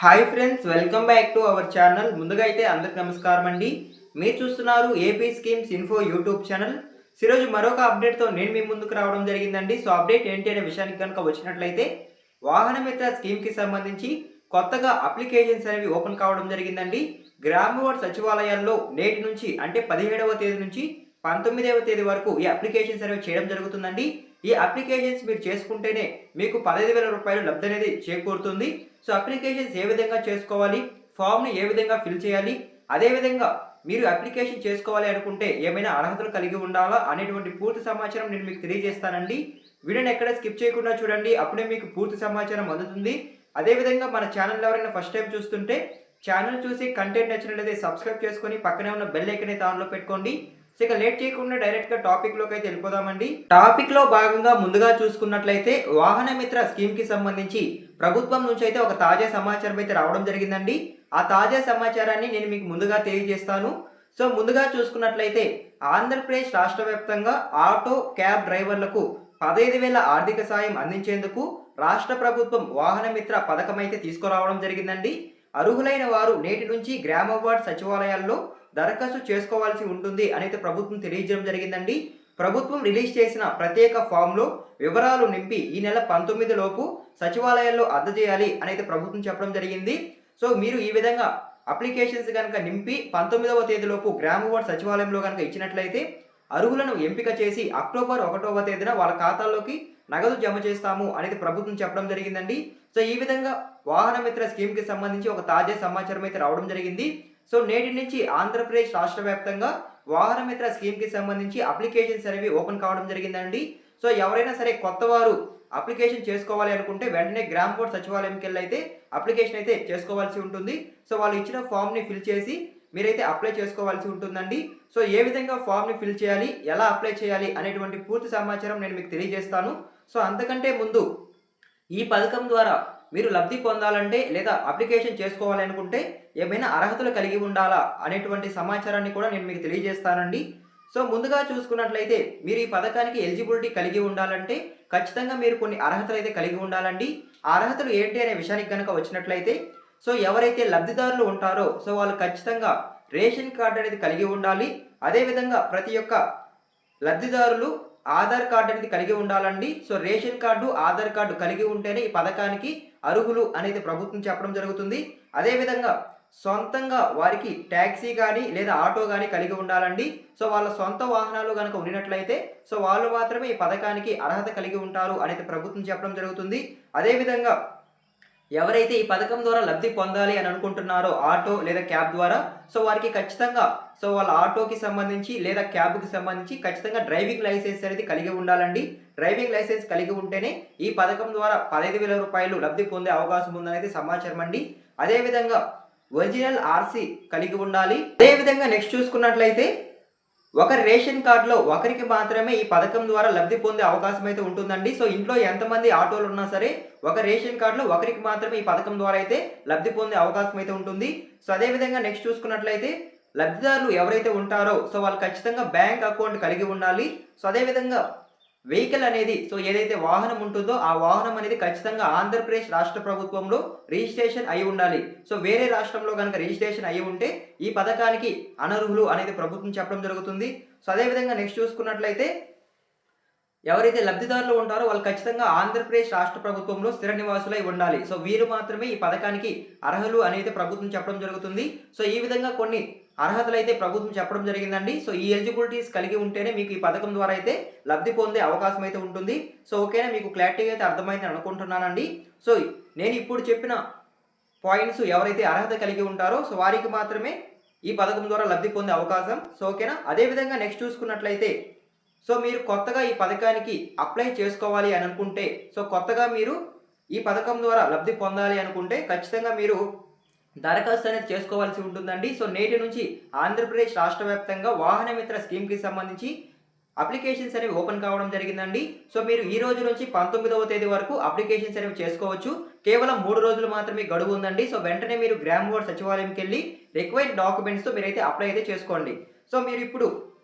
Hi friends, welcome back to our channel. ముందుగా అయితే అందరికి నమస్కారం అండి. మీరు చూస్తున్నారు AP schemes info YouTube channel. ఈరోజు మరొక అప్డేట్తో నేను మీ ముందుకు రావడం జరిగిందండి. సో అప్డేట్ ఏంటి అనే విషయానికి కనుక వచ్చినట్లయితే, వాహన మిత్ర స్కీమ్కి సంబంధించి కొత్తగా అప్లికేషన్స్ అనేవి ఓపెన్ కావడం జరిగిందండి. గ్రామ వార్డ్ సచివాలయాల్లో నేటి నుంచి అంటే 17వ తేదీ నుంచి 19వ తేదీ వరకు ఈ అప్లికేషన్స్ అనేవి చేయడం జరుగుతుందండి. ఈ అప్లికేషన్స్ మీరు చేసుకుంటేనే మీకు 15,000 రూపాయలు లబ్ధి అనేది చేకూరుతుంది. సో అప్లికేషన్స్ ఏ విధంగా చేసుకోవాలి, ఫామ్ని ఏ విధంగా ఫిల్ చేయాలి, అదేవిధంగా మీరు అప్లికేషన్ చేసుకోవాలి అనుకుంటే ఏమైనా అర్హతలు కలిగి ఉండాలా అనేటువంటి పూర్తి సమాచారం నేను మీకు తెలియజేస్తానండి. వీడియోని ఎక్కడ స్కిప్ చేయకుండా చూడండి, అప్పుడే మీకు పూర్తి సమాచారం అందుతుంది. అదేవిధంగా మన ఛానల్ ఎవరైనా ఫస్ట్ టైం చూస్తుంటే ఛానల్ చూసి కంటెంట్ నచ్చినట్లయితే సబ్స్క్రైబ్ చేసుకొని పక్కనే ఉన్న బెల్ ఐకాన్ అయితే ఆన్లో పెట్టుకోండి. సో ఇక లేట్ చేయకుండా డైరెక్ట్ గా టాపిక్ లోకి అయితే వెళ్ళిపోదామండి. టాపిక్ లో భాగంగా ముందుగా చూసుకున్నట్లయితే వాహన మిత్ర స్కీమ్ కి సంబంధించి ప్రభుత్వం నుంచి అయితే ఒక తాజా సమాచారం అయితే రావడం జరిగిందండి. ఆ తాజా సమాచారాన్ని నేను మీకు ముందుగా తెలియజేస్తాను. సో ముందుగా చూసుకున్నట్లయితే ఆంధ్రప్రదేశ్ రాష్ట్ర వ్యాప్తంగా ఆటో క్యాబ్ డ్రైవర్లకు 15,000 ఆర్థిక సాయం అందించేందుకు రాష్ట్ర ప్రభుత్వం వాహన మిత్ర పథకం అయితే తీసుకురావడం జరిగిందండి. అర్హులైన వారు నేటి నుంచి గ్రామ వార్డ్ సచివాలయాల్లో దరఖాస్తు చేసుకోవాల్సి ఉంటుంది అనేది ప్రభుత్వం తెలియజేయడం జరిగిందండి. ప్రభుత్వం రిలీజ్ చేసిన ప్రత్యేక ఫామ్లో వివరాలు నింపి ఈ నెల 19 లోపు సచివాలయాల్లో అందజేయాలి అనేది ప్రభుత్వం చెప్పడం జరిగింది. సో మీరు ఈ విధంగా అప్లికేషన్స్ కనుక నింపి 19వ తేదీలోపు గ్రామ వార్డ్ సచివాలయంలో కనుక ఇచ్చినట్లయితే అర్హులను ఎంపిక చేసి అక్టోబర్ 1వ తేదీన వాళ్ళ ఖాతాల్లోకి నగదు జమ చేస్తాము అనేది ప్రభుత్వం చెప్పడం జరిగిందండి. సో ఈ విధంగా వాహన మిత్ర స్కీమ్కి సంబంధించి ఒక తాజా సమాచారం అయితే రావడం జరిగింది. సో నేటి నుంచి ఆంధ్రప్రదేశ్ రాష్ట్ర వ్యాప్తంగా వాహన మిత్ర స్కీమ్కి సంబంధించి అప్లికేషన్స్ అనేవి ఓపెన్ కావడం జరిగిందండి. సో ఎవరైనా సరే కొత్త వారు అప్లికేషన్ చేసుకోవాలి అనుకుంటే వెంటనే గ్రామ వార్డ్ సచివాలయంకి వెళ్ళి అయితే అప్లికేషన్ అయితే చేసుకోవాల్సి ఉంటుంది. సో వాళ్ళు ఇచ్చిన ఫామ్ని ఫిల్ చేసి మీరైతే అప్లై చేసుకోవాల్సి ఉంటుందండి. సో ఏ విధంగా ఫామ్ని ఫిల్ చేయాలి, ఎలా అప్లై చేయాలి అనేటువంటి పూర్తి సమాచారం నేను మీకు తెలియజేస్తాను. సో అంతకంటే ముందు ఈ పథకం ద్వారా మీరు లబ్ధి పొందాలంటే లేదా అప్లికేషన్ చేసుకోవాలి అనుకుంటే ఏమైనా అర్హతలు కలిగి ఉండాలా అనేటువంటి సమాచారాన్ని కూడా నేను మీకు తెలియజేస్తానండి. సో ముందుగా చూసుకున్నట్లయితే మీరు ఈ పథకానికి ఎలిజిబిలిటీ కలిగి ఉండాలంటే ఖచ్చితంగా మీరు కొన్ని అర్హతలు అయితే కలిగి ఉండాలండి. ఆ అర్హతలు ఏంటి అనే విషయానికి కనుక వచ్చినట్లయితే, సో ఎవరైతే లబ్ధిదారులు ఉంటారో సో వాళ్ళు ఖచ్చితంగా రేషన్ కార్డు అనేది కలిగి ఉండాలి. అదేవిధంగా ప్రతి ఒక్క లబ్ధిదారులు ఆధార్ కార్డు అనేది కలిగి ఉండాలండి. So ration card, Aadhaar card కలిగి ఉంటేనే ఈ పథకానికి అర్హులు అనేది ప్రభుత్వం చెప్పడం జరుగుతుంది. అదేవిధంగా సొంతంగా వారికి ట్యాక్సీ కానీ లేదా ఆటో కానీ కలిగి ఉండాలండి. సో వాళ్ళ సొంత వాహనాలు కనుక ఉన్నట్లయితే సో వాళ్ళు మాత్రమే ఈ పథకానికి అర్హత కలిగి ఉంటారు అనేది ప్రభుత్వం చెప్పడం జరుగుతుంది. అదేవిధంగా ఎవరైతే ఈ పథకం ద్వారా లబ్ధి పొందాలి అని అనుకుంటున్నారో ఆటో లేదా క్యాబ్ ద్వారా, సో వారికి ఖచ్చితంగా సో వాళ్ళ ఆటోకి సంబంధించి లేదా క్యాబ్కి సంబంధించి ఖచ్చితంగా డ్రైవింగ్ లైసెన్స్ అనేది కలిగి ఉండాలండి. డ్రైవింగ్ లైసెన్స్ కలిగి ఉంటేనే ఈ పథకం ద్వారా 15,000 రూపాయలు లబ్ధి పొందే అవకాశం ఉందనేది సమాచారం అండి. అదేవిధంగా ఒరిజినల్ ఆర్సీ కలిగి ఉండాలి. అదేవిధంగా నెక్స్ట్ చూసుకున్నట్లయితే ఒకరి రేషన్ కార్డులో ఒకరికి మాత్రమే ఈ పథకం ద్వారా లబ్ధి పొందే అవకాశం అయితే ఉంటుందండి. సో ఇంట్లో ఎంతమంది ఆటోలు ఉన్నా సరే ఒక రేషన్ కార్డులో ఒకరికి మాత్రమే ఈ పథకం ద్వారా అయితే లబ్ధి పొందే అవకాశం అయితే ఉంటుంది. సో అదేవిధంగా నెక్స్ట్ చూసుకున్నట్లయితే లబ్ధిదారులు ఎవరైతే ఉంటారో సో వాళ్ళు ఖచ్చితంగా బ్యాంక్ అకౌంట్ కలిగి ఉండాలి. సో అదేవిధంగా వెహికల్ అనేది సో ఏదైతే వాహనం ఉంటుందో ఆ వాహనం అనేది ఖచ్చితంగా ఆంధ్రప్రదేశ్ రాష్ట్ర ప్రభుత్వంలో రిజిస్ట్రేషన్ అయి ఉండాలి. సో వేరే రాష్ట్రంలో కనుక రిజిస్ట్రేషన్ అయి ఉంటే ఈ పథకానికి అనర్హులు అనేది ప్రభుత్వం చెప్పడం జరుగుతుంది. సో అదేవిధంగా నెక్స్ట్ చూసుకున్నట్లయితే ఎవరైతే లబ్ధిదారులు ఉంటారో వాళ్ళు ఖచ్చితంగా ఆంధ్రప్రదేశ్ రాష్ట్ర ప్రభుత్వంలో స్థిర నివాసులై ఉండాలి. సో వీరు మాత్రమే ఈ పథకానికి అర్హులు అనేది ప్రభుత్వం చెప్పడం జరుగుతుంది. సో ఈ విధంగా కొన్ని అర్హతలు అయితే ప్రభుత్వం చెప్పడం జరిగిందండి. సో ఈ ఎలిజిబిలిటీస్ కలిగి ఉంటేనే మీకు ఈ పథకం ద్వారా అయితే లబ్ధి పొందే అవకాశం అయితే ఉంటుంది. సో ఓకేనా, మీకు క్లారిటీగా అయితే అర్థమైంది అనుకుంటున్నానండి. సో నేను ఇప్పుడు చెప్పిన పాయింట్స్ ఎవరైతే అర్హత కలిగి ఉంటారో సో వారికి మాత్రమే ఈ పథకం ద్వారా లబ్ధి పొందే అవకాశం. సో ఓకేనా. అదేవిధంగా నెక్స్ట్ చూసుకున్నట్లయితే సో మీరు కొత్తగా ఈ పథకానికి అప్లై చేసుకోవాలి అని అనుకుంటే, సో కొత్తగా మీరు ఈ పథకం ద్వారా లబ్ధి పొందాలి అనుకుంటే ఖచ్చితంగా మీరు దరఖాస్తు అనేది చేసుకోవాల్సి ఉంటుందండి. సో నేటి నుంచి ఆంధ్రప్రదేశ్ రాష్ట్ర వ్యాప్తంగా వాహన మిత్ర స్కీమ్కి సంబంధించి అప్లికేషన్స్ అనేవి ఓపెన్ కావడం జరిగిందండి. సో మీరు ఈ రోజు నుంచి 19వ తేదీ వరకు అప్లికేషన్స్ అనేవి చేసుకోవచ్చు. కేవలం 3 రోజులు మాత్రమే గడువు ఉందండి. సో వెంటనే మీరు గ్రామ వార్డ్ సచివాలయంకి వెళ్ళి రిక్వైర్డ్ డాక్యుమెంట్స్తో మీరైతే అప్లై అయితే చేసుకోండి. సో మీరు ఇప్పుడు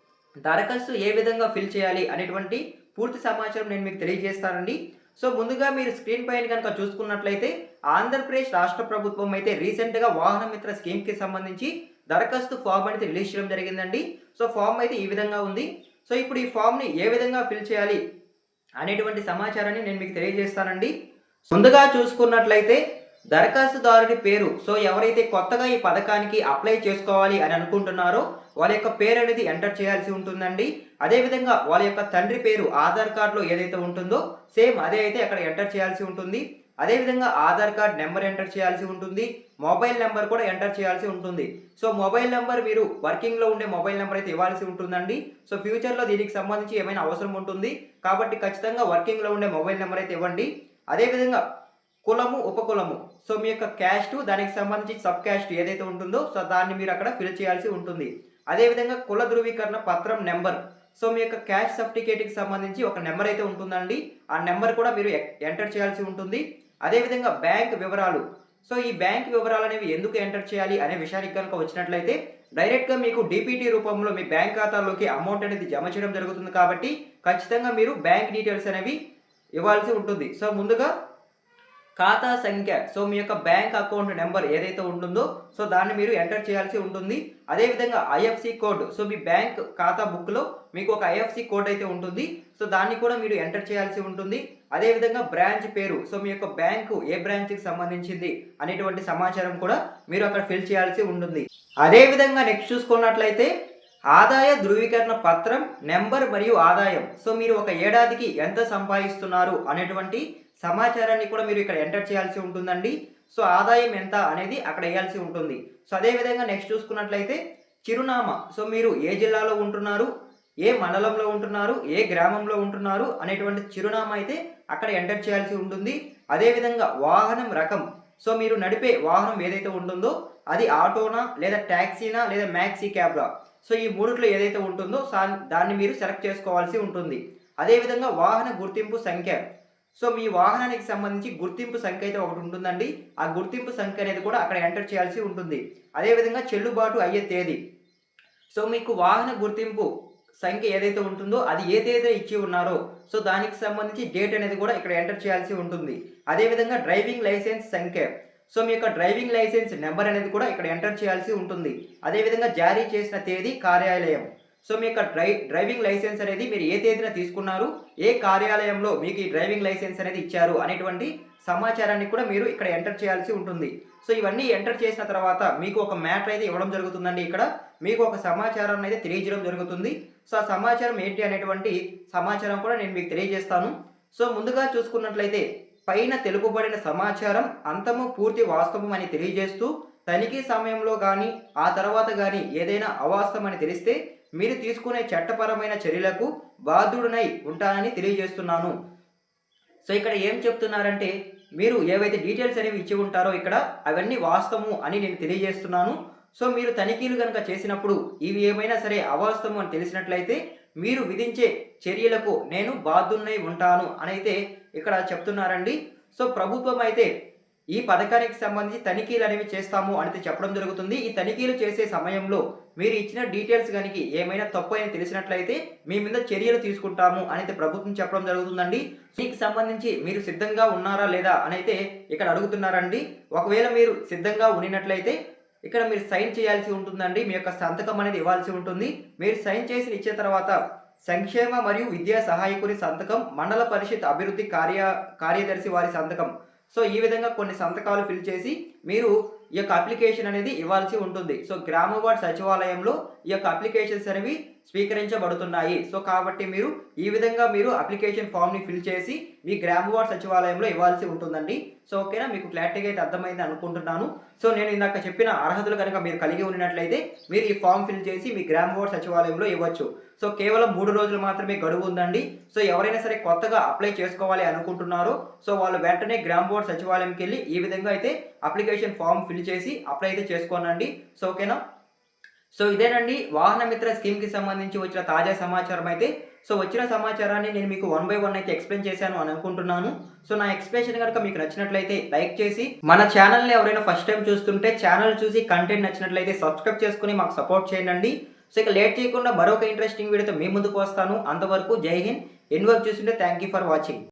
దరఖాస్తు ఏ విధంగా ఫిల్ చేయాలి అనేటువంటి పూర్తి సమాచారం నేను మీకు తెలియజేస్తానండి. సో ముందుగా మీరు స్క్రీన్ పైన కనుక చూసుకున్నట్లయితే ఆంధ్రప్రదేశ్ రాష్ట్ర ప్రభుత్వం అయితే రీసెంట్గా వాహన మిత్ర స్కీమ్కి సంబంధించి దరఖాస్తు ఫామ్ అనేది రిలీజ్ చేయడం జరిగిందండి. సో ఫామ్ అయితే ఈ విధంగా ఉంది. సో ఇప్పుడు ఈ ఫామ్ని ఏ విధంగా ఫిల్ చేయాలి అనేటువంటి సమాచారాన్ని నేను మీకు తెలియజేస్తానండి. ముందుగా చూసుకున్నట్లయితే దరఖాస్తుదారుడి పేరు, సో ఎవరైతే కొత్తగా ఈ పథకానికి అప్లై చేసుకోవాలి అని అనుకుంటున్నారో వాళ్ళ యొక్క పేరు అనేది ఎంటర్ చేయాల్సి ఉంటుందండి. అదేవిధంగా వాళ్ళ యొక్క తండ్రి పేరు ఆధార్ కార్డులో ఏదైతే ఉంటుందో సేమ్ అదే అయితే అక్కడ ఎంటర్ చేయాల్సి ఉంటుంది. అదేవిధంగా ఆధార్ కార్డ్ నెంబర్ ఎంటర్ చేయాల్సి ఉంటుంది. మొబైల్ నెంబర్ కూడా ఎంటర్ చేయాల్సి ఉంటుంది. సో మొబైల్ నెంబర్ మీరు వర్కింగ్లో ఉండే మొబైల్ నెంబర్ అయితే ఇవ్వాల్సి ఉంటుందండి. సో ఫ్యూచర్లో దీనికి సంబంధించి ఏమైనా అవసరం ఉంటుంది కాబట్టి ఖచ్చితంగా వర్కింగ్లో ఉండే మొబైల్ నెంబర్ అయితే ఇవ్వండి. అదేవిధంగా కులము, ఉపకులము, సో మీ యొక్క క్యాస్ట్, దానికి సంబంధించి సబ్ క్యాస్ట్ ఏదైతే ఉంటుందో సో దాన్ని మీరు అక్కడ ఫిల్ చేయాల్సి ఉంటుంది. అదేవిధంగా కుల ధృవీకరణ పత్రం నెంబర్, సో మీ యొక్క క్యాస్ట్ సర్టిఫికేట్కి సంబంధించి ఒక నెంబర్ అయితే ఉంటుందండి. ఆ నెంబర్ కూడా మీరు ఎంటర్ చేయాల్సి ఉంటుంది. అదేవిధంగా బ్యాంక్ వివరాలు, సో ఈ బ్యాంక్ వివరాలు అనేవి ఎందుకు ఎంటర్ చేయాలి అనే విషయానికి కనుక వచ్చినట్లయితే డైరెక్ట్గా మీకు డీపీటీ రూపంలో మీ బ్యాంక్ ఖాతాలోకి అమౌంట్ అనేది జమ చేయడం జరుగుతుంది కాబట్టి ఖచ్చితంగా మీరు బ్యాంక్ డీటెయిల్స్ అనేవి ఇవ్వాల్సి ఉంటుంది. సో ముందుగా ఖాతా సంఖ్య, సో మీ యొక్క బ్యాంక్ అకౌంట్ నెంబర్ ఏదైతే ఉంటుందో సో దాన్ని మీరు ఎంటర్ చేయాల్సి ఉంటుంది. అదేవిధంగా ఐఎఫ్సి కోడ్, సో మీ బ్యాంక్ ఖాతా బుక్లో మీకు ఒక ఐఎఫ్సి కోడ్ అయితే ఉంటుంది. సో దాన్ని కూడా మీరు ఎంటర్ చేయాల్సి ఉంటుంది. అదేవిధంగా బ్రాంచ్ పేరు, సో మీ యొక్క బ్యాంకు ఏ బ్రాంచ్కి సంబంధించింది అనేటువంటి సమాచారం కూడా మీరు అక్కడ ఫిల్ చేయాల్సి ఉంటుంది. అదేవిధంగా నెక్స్ట్ చూసుకున్నట్లయితే ఆదాయ ధృవీకరణ పత్రం నెంబర్ మరియు ఆదాయం, సో మీరు ఒక ఏడాదికి ఎంత సంపాదిస్తున్నారు అనేటువంటి సమాచారాన్ని కూడా మీరు ఇక్కడ ఎంటర్ చేయాల్సి ఉంటుందండి. సో ఆదాయం ఎంత అనేది అక్కడ వేయాల్సి ఉంటుంది. సో అదేవిధంగా నెక్స్ట్ చూసుకున్నట్లయితే చిరునామా, సో మీరు ఏ జిల్లాలో ఉంటున్నారు, ఏ మండలంలో ఉంటున్నారు, ఏ గ్రామంలో ఉంటున్నారు అనేటువంటి చిరునామా అయితే అక్కడ ఎంటర్ చేయాల్సి ఉంటుంది. అదేవిధంగా వాహనం రకం, సో మీరు నడిపే వాహనం ఏదైతే ఉంటుందో అది ఆటోనా లేదా ట్యాక్సీనా లేదా మ్యాక్సీ క్యాబ్రా, సో ఈ మూడిట్లో ఏదైతే ఉంటుందో దాన్ని మీరు సెలెక్ట్ చేసుకోవాల్సి ఉంటుంది. అదేవిధంగా వాహన గుర్తింపు సంఖ్య, సో మీ వాహనానికి సంబంధించి గుర్తింపు సంఖ్య అయితే ఒకటి ఉంటుందండి. ఆ గుర్తింపు సంఖ్య అనేది కూడా అక్కడ ఎంటర్ చేయాల్సి ఉంటుంది. అదేవిధంగా చెల్లుబాటు అయ్యే తేదీ, సో మీకు వాహన గుర్తింపు సంఖ్య ఏదైతే ఉంటుందో అది ఏ తేదీ ఇచ్చి ఉన్నారో సో దానికి సంబంధించి డేట్ అనేది కూడా ఇక్కడ ఎంటర్ చేయాల్సి ఉంటుంది. అదేవిధంగా డ్రైవింగ్ లైసెన్స్ సంఖ్య, సో మీ యొక్క డ్రైవింగ్ లైసెన్స్ నెంబర్ అనేది కూడా ఇక్కడ ఎంటర్ చేయాల్సి ఉంటుంది. అదేవిధంగా జారీ చేసిన తేదీ, కార్యాలయం, సో మీ యొక్క డ్రైవింగ్ లైసెన్స్ అనేది మీరు ఏ తేదీన తీసుకున్నారు, ఏ కార్యాలయంలో మీకు ఈ డ్రైవింగ్ లైసెన్స్ అనేది ఇచ్చారు అనేటువంటి సమాచారాన్ని కూడా మీరు ఇక్కడ ఎంటర్ చేయాల్సి ఉంటుంది. సో ఇవన్నీ ఎంటర్ చేసిన తర్వాత మీకు ఒక మ్యాటర్ అయితే ఇవ్వడం జరుగుతుందండి. ఇక్కడ మీకు ఒక సమాచారాన్ని అయితే తెలియజేయడం జరుగుతుంది. సో ఆ సమాచారం ఏంటి అనేటువంటి సమాచారం కూడా నేను మీకు తెలియజేస్తాను. సో ముందుగా చూసుకున్నట్లయితే పైన తెలుపబడిన సమాచారం అంతము పూర్తి వాస్తవం అని తెలియజేస్తూ తనిఖీ సమయంలో కానీ ఆ తర్వాత కానీ ఏదైనా అవాస్తవం అని తెలిస్తే మీరు తీసుకునే చట్టపరమైన చర్యలకు బాధ్యుడనై ఉంటానని తెలియజేస్తున్నాను. సో ఇక్కడ ఏం చెప్తున్నారంటే మీరు ఏవైతే డీటెయిల్స్ అనేవి ఇచ్చి ఉంటారో ఇక్కడ అవన్నీ వాస్తవము అని నేను తెలియజేస్తున్నాను. సో మీరు తనిఖీలు కనుక చేసినప్పుడు ఇవి ఏమైనా సరే అవాస్తవం అని తెలిసినట్లయితే మీరు విధించే చర్యలకు నేను బాధ్యుడనై ఉంటాను అని అయితే ఇక్కడ చెప్తున్నారండి. సో ప్రభుత్వం అయితే ఈ పథకానికి సంబంధించి తనిఖీలు అనేవి చేస్తాము అని చెప్పడం జరుగుతుంది. ఈ తనిఖీలు చేసే సమయంలో మీరు ఇచ్చిన డీటెయిల్స్ కనుక ఏమైనా తప్పు అని తెలిసినట్లయితే మీ మీద చర్యలు తీసుకుంటాము అని ప్రభుత్వం చెప్పడం జరుగుతుందండి. దీనికి సంబంధించి మీరు సిద్ధంగా ఉన్నారా లేదా అని అయితే ఇక్కడ అడుగుతున్నారండి. ఒకవేళ మీరు సిద్ధంగా ఉన్నట్లయితే ఇక్కడ మీరు సైన్ చేయాల్సి ఉంటుందండి. మీ యొక్క సంతకం అనేది ఇవ్వాల్సి ఉంటుంది. మీరు సైన్ చేసి ఇచ్చే తర్వాత సంక్షేమ మరియు విద్యా సహాయకుని సంతకం, మండల పరిషత్ అభివృద్ధి కార్యదర్శి వారి సంతకం, సో ఈ విధంగా కొన్ని సంతకాలు ఫిల్ చేసి మీరు ఈ యొక్క అప్లికేషన్ అనేది ఇవ్వాల్సి ఉంటుంది. సో గ్రామ వార్డ్ సచివాలయంలో ఈ యొక్క అప్లికేషన్స్ అనేవి స్వీకరించబడుతున్నాయి. సో కాబట్టి మీరు ఈ విధంగా మీరు అప్లికేషన్ ఫామ్ని ఫిల్ చేసి మీ గ్రామ వార్డ్ సచివాలయంలో ఇవ్వాల్సి ఉంటుందండి. సో ఓకేనా, మీకు క్లారిటీగా అయితే అర్థమైంది అనుకుంటున్నాను. సో నేను ఇందాక చెప్పిన అర్హతలు కనుక మీరు కలిగి ఉన్నట్లయితే మీరు ఈ ఫామ్ ఫిల్ చేసి మీ గ్రామ వార్డ్ సచివాలయంలో ఇవ్వచ్చు. సో కేవలం 3 రోజులు మాత్రమే గడువు ఉందండి. సో ఎవరైనా సరే కొత్తగా అప్లై చేసుకోవాలి అనుకుంటున్నారో సో వాళ్ళు వెంటనే గ్రామ వార్డ్ సచివాలయంకి వెళ్ళి ఈ విధంగా అయితే అప్లికేషన్ ఫామ్ ఫిల్ చేసి అప్లై అయితే చేసుకోనండి. సో ఓకేనా, సో ఇదేనండి వాహన మిత్ర స్కీమ్కి సంబంధించి వచ్చిన తాజా సమాచారం అయితే. సో వచ్చిన సమాచారాన్ని నేను మీకు 1 by 1 అయితే ఎక్స్ప్లెయిన్ చేశాను అని అనుకుంటున్నాను. సో నా ఎక్స్ప్లెనేషన్ కనుక మీకు నచ్చినట్లయితే లైక్ చేసి, మన ఛానల్ని ఎవరైనా ఫస్ట్ టైం చూస్తుంటే ఛానల్ చూసి కంటెంట్ నచ్చినట్లయితే సబ్స్క్రైబ్ చేసుకుని మాకు సపోర్ట్ చేయండి. సో ఇక లేట్ చేయకుండా మరొక ఇంట్రెస్టింగ్ వీడియోతో మీ ముందుకు వస్తాను. అంతవరకు జై హింద్. ఎన్ని వరకు చూస్తుంటే థ్యాంక్ యూ ఫర్ వాచింగ్.